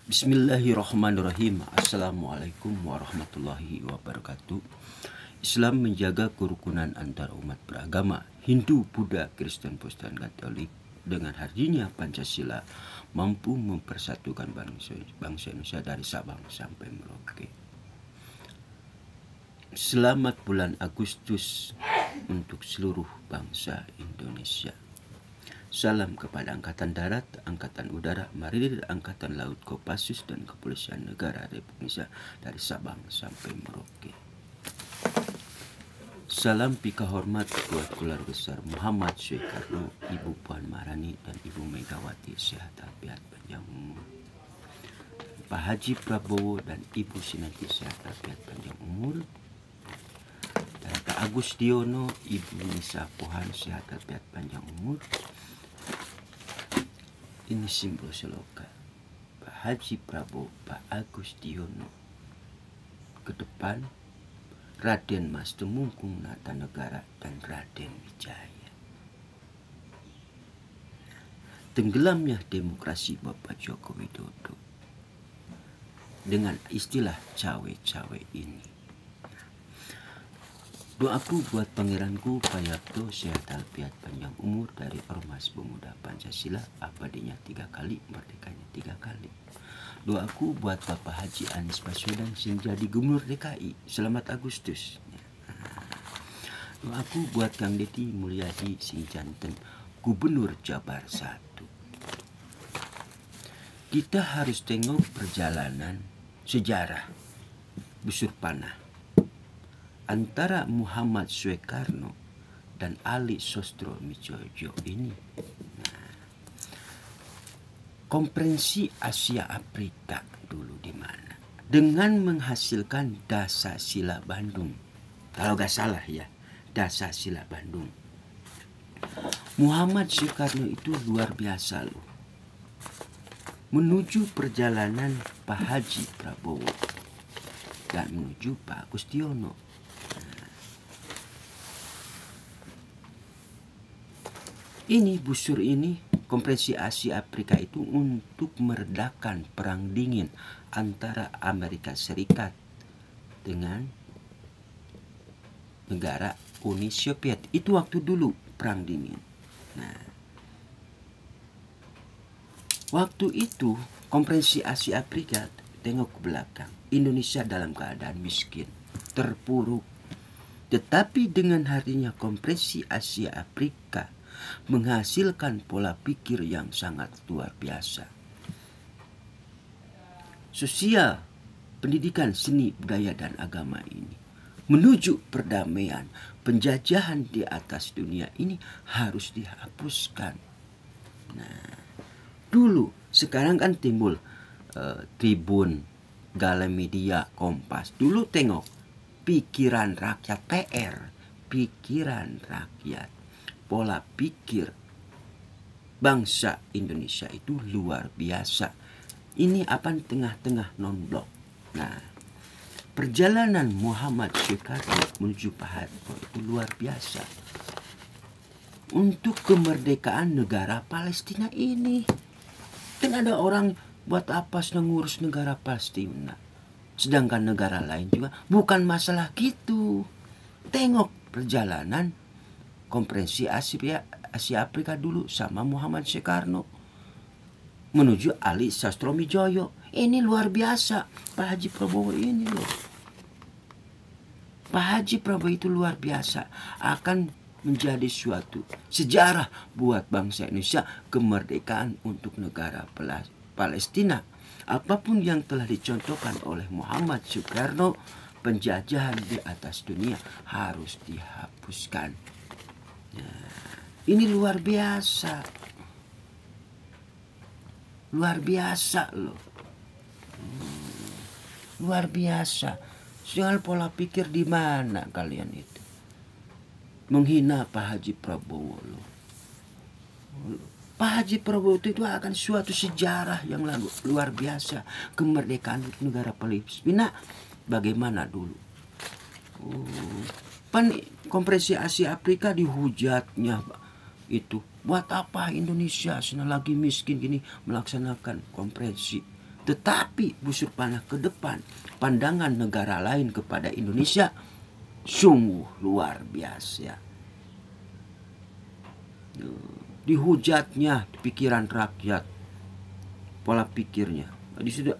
Bismillahirrahmanirrahim. Assalamualaikum warahmatullahi wabarakatuh. Islam menjaga kerukunan antar umat beragama Hindu, Buddha, Kristen, Protestan, Katolik. Dengan hadirnya Pancasila mampu mempersatukan bangsa Indonesia dari Sabang sampai Merauke. Selamat bulan Agustus untuk seluruh bangsa Indonesia. Salam kepada Angkatan Darat, Angkatan Udara, Marinir, Angkatan Laut, Kopassus, dan Kepolisian Negara Republik Indonesia dari Sabang sampai Merauke. Salam pika hormat buat keluarga besar Muhammad Soekarno, Ibu Puan Maharani, dan Ibu Megawati sehat walafiat panjang umur. Pak Haji Prabowo dan Ibu Sinati sehat walafiat panjang umur. Dan Pak Agustiono, Ibu Nisa Pohan sehat walafiat panjang umur. Ini simbol seloka Pak Haji Prabowo, Pak Agustiono. Ke depan Raden Mas Temunggung Nata Negara dan Raden Wijaya. Tenggelamnya demokrasi Bapak Joko Widodo dengan istilah cawe-cawe ini. Doaku buat pangeranku Payapto sehat walafiat panjang umur dari Ormas Pemuda Pancasila, abadinya 3 kali, merdekanya 3 kali. Doaku buat Bapak Haji Anies Baswedan sing jadi Gubernur DKI, selamat Agustus. Doaku buat Kang Deddy Mulyadi sing janten Gubernur Jabar 1. Kita harus tengok perjalanan sejarah busur panah antara Muhammad Soekarno dan Ali Sostromijojo ini. Konferensi Asia Afrika dulu di mana? Dengan menghasilkan Dasar-Sila Bandung. Kalau gak salah ya, Dasar-Sila Bandung. Muhammad Soekarno itu luar biasa loh. Menuju perjalanan Pak Haji Prabowo dan menuju Pak Agustiono. Ini busur ini, Konferensi Asia Afrika itu untuk meredakan perang dingin antara Amerika Serikat dengan negara Uni Soviet. Itu waktu dulu perang dingin. Nah, waktu itu Konferensi Asia Afrika, tengok ke belakang, Indonesia dalam keadaan miskin, terpuruk. Tetapi dengan hadirnya Konferensi Asia Afrika menghasilkan pola pikir yang sangat luar biasa. Sosial, pendidikan, seni, budaya, dan agama ini menuju perdamaian. Penjajahan di atas dunia ini harus dihapuskan. Nah, dulu, sekarang kan timbul Tribun, Galamedia, Kompas. Dulu tengok pikiran rakyat, PR, pikiran rakyat. Pola pikir bangsa Indonesia itu luar biasa. Ini apa tengah-tengah non-blok. Nah, perjalanan Muhammad Soekarno menuju Pak Harto itu luar biasa. Untuk kemerdekaan negara Palestina ini. Kan ada orang buat apa sedang ngurus negara Palestina. Sedangkan negara lain juga bukan masalah gitu. Tengok perjalanan Konferensi Asia Afrika dulu sama Muhammad Soekarno menuju Ali Sostromijojo. Ini luar biasa Pak Haji Prabowo ini loh. Pak Haji Prabowo itu luar biasa, akan menjadi suatu sejarah buat bangsa Indonesia, kemerdekaan untuk negara Palestina. Apapun yang telah dicontohkan oleh Muhammad Soekarno, penjajahan di atas dunia harus dihapuskan. Ini luar biasa. Luar biasa loh. Luar biasa. Soal pola pikir di mana kalian itu? Menghina Pak Haji Prabowo loh. Pak Haji Prabowo itu akan suatu sejarah yang luar biasa. Kemerdekaan negara Palestina bagaimana dulu? Konferensi Asia Afrika dihujatnya itu. Buat apa Indonesia senang lagi miskin gini melaksanakan konferensi Tetapi busur panah ke depan, pandangan negara lain kepada Indonesia sungguh luar biasa. Dihujatnya pikiran rakyat, pola pikirnya.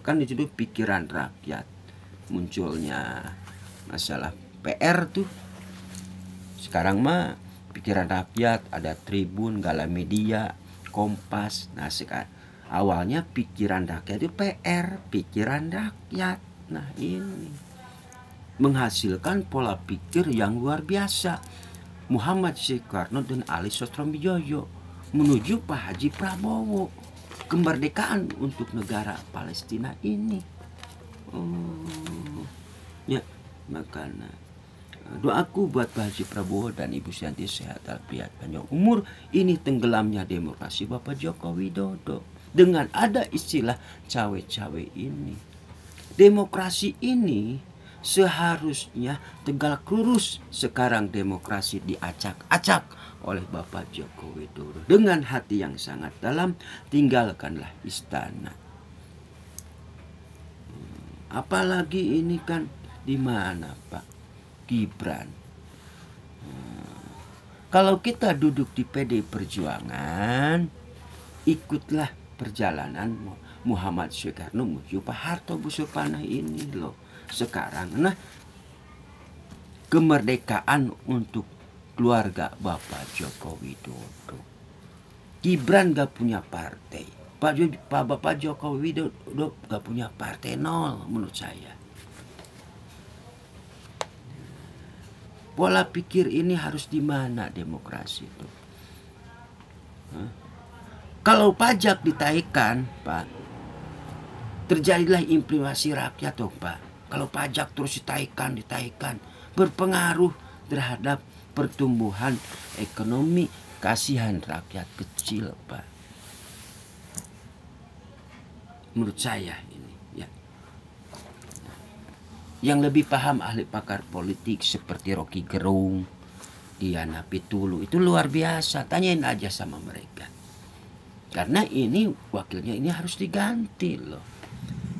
Kan disebut pikiran rakyat. Munculnya masalah PR tuh. Sekarang mah pikiran rakyat, ada Tribun, Galamedia, Kompas. Nah sekarang awalnya pikiran rakyat itu PR, pikiran rakyat. Nah ini menghasilkan pola pikir yang luar biasa. Muhammad Soekarno dan Ali Sostromijoyo menuju Pak Haji Prabowo, kemerdekaan untuk negara Palestina ini. Ya, makanya doaku buat Pak Haji Prabowo dan Ibu Yanti sehat walafiat panjang umur. Ini tenggelamnya demokrasi Bapak Joko Widodo dengan ada istilah cawe-cawe ini. Demokrasi ini seharusnya tegak lurus. Sekarang demokrasi diacak-acak oleh Bapak Joko Widodo. Dengan hati yang sangat dalam, tinggalkanlah istana. Apalagi ini kan di mana Pak Gibran? Kalau kita duduk di PD Perjuangan, ikutlah perjalanan Muhammad Soekarno menuju Pak Harto busur panah ini loh. Sekarang nah kemerdekaan untuk keluarga Bapak Joko Widodo. Gibran gak punya partai. Bapak Joko Widodo gak punya partai, nol menurut saya. Pola pikir ini harus di mana demokrasi itu? Kalau pajak ditaikkan, Pak, terjadilah implikasi rakyat dong, Pak. Kalau pajak terus ditaikkan, berpengaruh terhadap pertumbuhan ekonomi, kasihan rakyat kecil, Pak. Menurut saya ini, ya. Yang lebih paham ahli pakar politik seperti Rocky Gerung, Diana Pitulu, itu luar biasa. Tanyain aja sama mereka. Karena ini wakilnya ini harus diganti loh.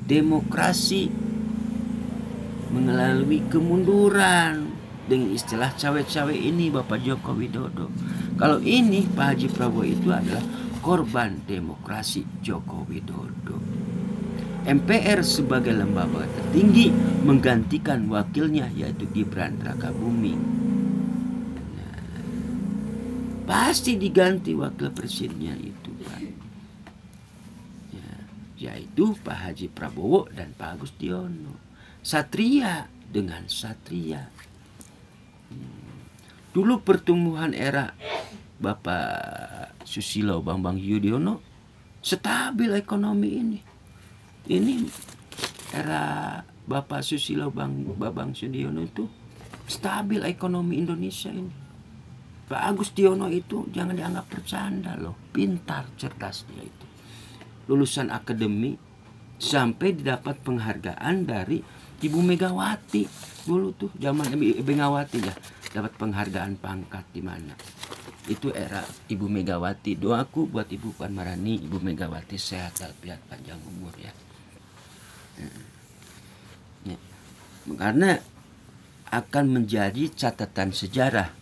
Demokrasi melalui kemunduran dengan istilah cawe-cawe ini Bapak Joko Widodo. Kalau ini Pak Haji Prabowo itu adalah korban demokrasi Joko Widodo. MPR sebagai lembaga tertinggi menggantikan wakilnya yaitu Gibran Rakabuming. Nah, pasti diganti wakil presidennya itu Pak. Ya, yaitu Pak Haji Prabowo dan Pak Agustiono. Satria dengan Satria. Dulu pertumbuhan era Bapak Susilo Bambang Yudhoyono stabil ekonomi ini. Ini era Bapak Susilo Bambang Yudhoyono itu stabil ekonomi Indonesia ini. Pak Agustiono itu jangan dianggap bercanda loh, pintar, cerdas dia itu. Lulusan akademi sampai didapat penghargaan dari Ibu Megawati dulu tuh, zaman Ibu Megawati ya, dapat penghargaan pangkat di mana. Itu era Ibu Megawati. Doaku buat Ibu Puan Maharani, Ibu Megawati sehat walafiat panjang umur ya. Ya. Karena akan menjadi catatan sejarah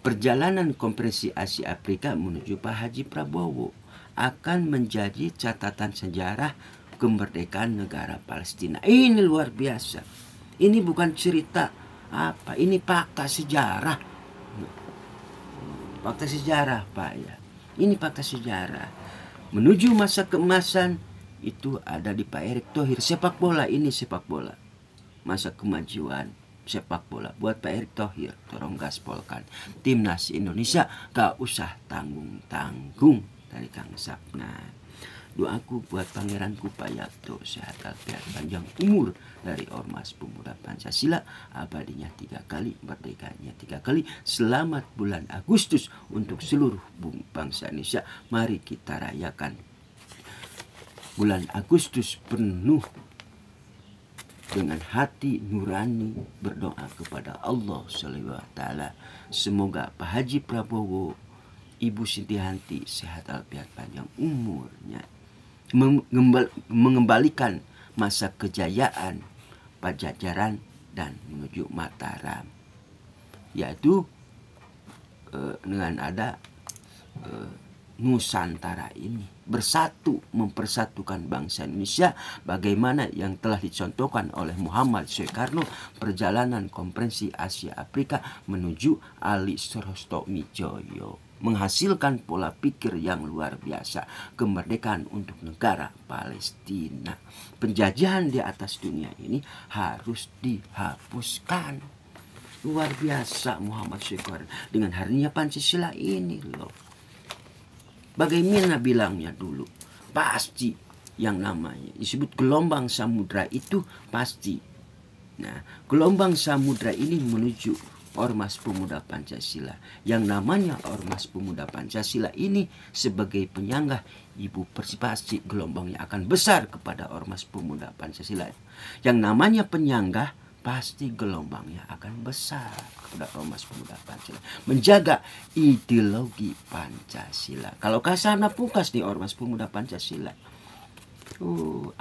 perjalanan Konferensi Asia Afrika menuju Pak Haji Prabowo akan menjadi catatan sejarah kemerdekaan negara Palestina. Ini luar biasa. Ini bukan cerita apa, ini fakta sejarah. Fakta sejarah Pak ya. Ini fakta sejarah. Menuju masa keemasan itu ada di Pak Erick Thohir. Sepak bola ini sepak bola. Masa kemajuan sepak bola buat Pak Erick Thohir. Tolong gaspolkan. Timnas Indonesia gak usah tanggung-tanggung dari Kang Sapna. Doaku buat Pangeranku Payato sehat walafiat panjang umur dari Ormas Pemuda Pancasila, abadinya 3 kali, merdekanya 3 kali. Selamat bulan Agustus untuk seluruh bangsa Indonesia. Mari kita rayakan bulan Agustus penuh dengan hati nurani, berdoa kepada Allah SWT. Semoga Pak Haji Prabowo, Ibu Siti Hanti sehat walafiat panjang umurnya. mengembalikan masa kejayaan Pajajaran dan menuju Mataram, yaitu dengan ada Nusantara ini bersatu, mempersatukan bangsa Indonesia bagaimana yang telah dicontohkan oleh Muhammad Soekarno, perjalanan konferensi Asia Afrika menuju Ali Srostomijoyo, menghasilkan pola pikir yang luar biasa, kemerdekaan untuk negara Palestina. Penjajahan di atas dunia ini harus dihapuskan. Luar biasa Muhammad Soekarno dengan harinya Pancasila ini loh. Bagaimana bilangnya dulu, pasti yang namanya disebut gelombang samudra itu pasti. Nah, gelombang samudra ini menuju Ormas Pemuda Pancasila. Yang namanya Ormas Pemuda Pancasila ini sebagai penyanggah ibu persipasi gelombangnya akan besar kepada Ormas Pemuda Pancasila. Yang namanya penyanggah pasti gelombangnya akan besar kepada Ormas Pemuda Pancasila, menjaga ideologi Pancasila. Kalau kasana pukas nih Ormas Pemuda Pancasila,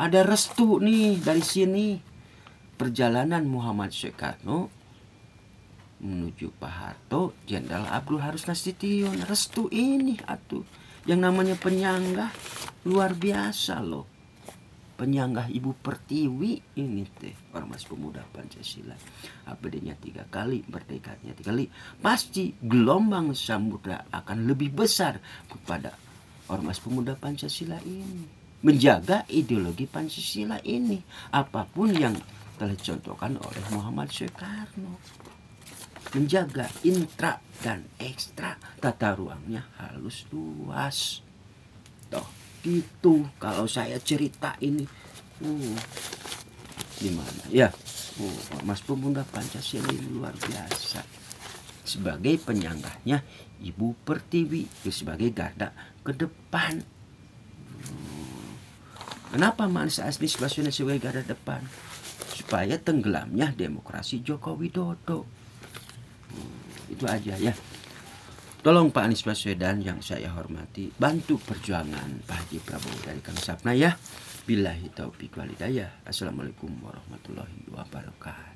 ada restu nih dari sini. Perjalanan Muhammad Soekarno menuju Pak Harto, Jenderal Abdul Harus Nasution, restu ini atuh. Yang namanya penyanggah luar biasa loh. Penyanggah Ibu Pertiwi ini teh Ormas Pemuda Pancasila. APD-nya 3 kali, merdekanya 3 kali. Pasti gelombang samudra akan lebih besar kepada Ormas Pemuda Pancasila ini. Menjaga ideologi Pancasila ini. Apapun yang telah dicontohkan oleh Muhammad Soekarno. Menjaga intra dan ekstra, tata ruangnya halus luas. Toh. Itu kalau saya cerita ini gimana ya, Ormas Pemuda Pancasila ini luar biasa. Sebagai penyanggahnya Ibu Pertiwi sebagai garda ke depan. Kenapa Mas Anies Baswedan sebagai garda depan? Supaya tenggelamnya demokrasi Joko Widodo. Itu aja ya. Tolong Pak Anies Baswedan yang saya hormati, bantu perjuangan Pak Haji Prabowo dari Kang Sapna ya. Billahi taufiq wal hidayah. Assalamualaikum warahmatullahi wabarakatuh.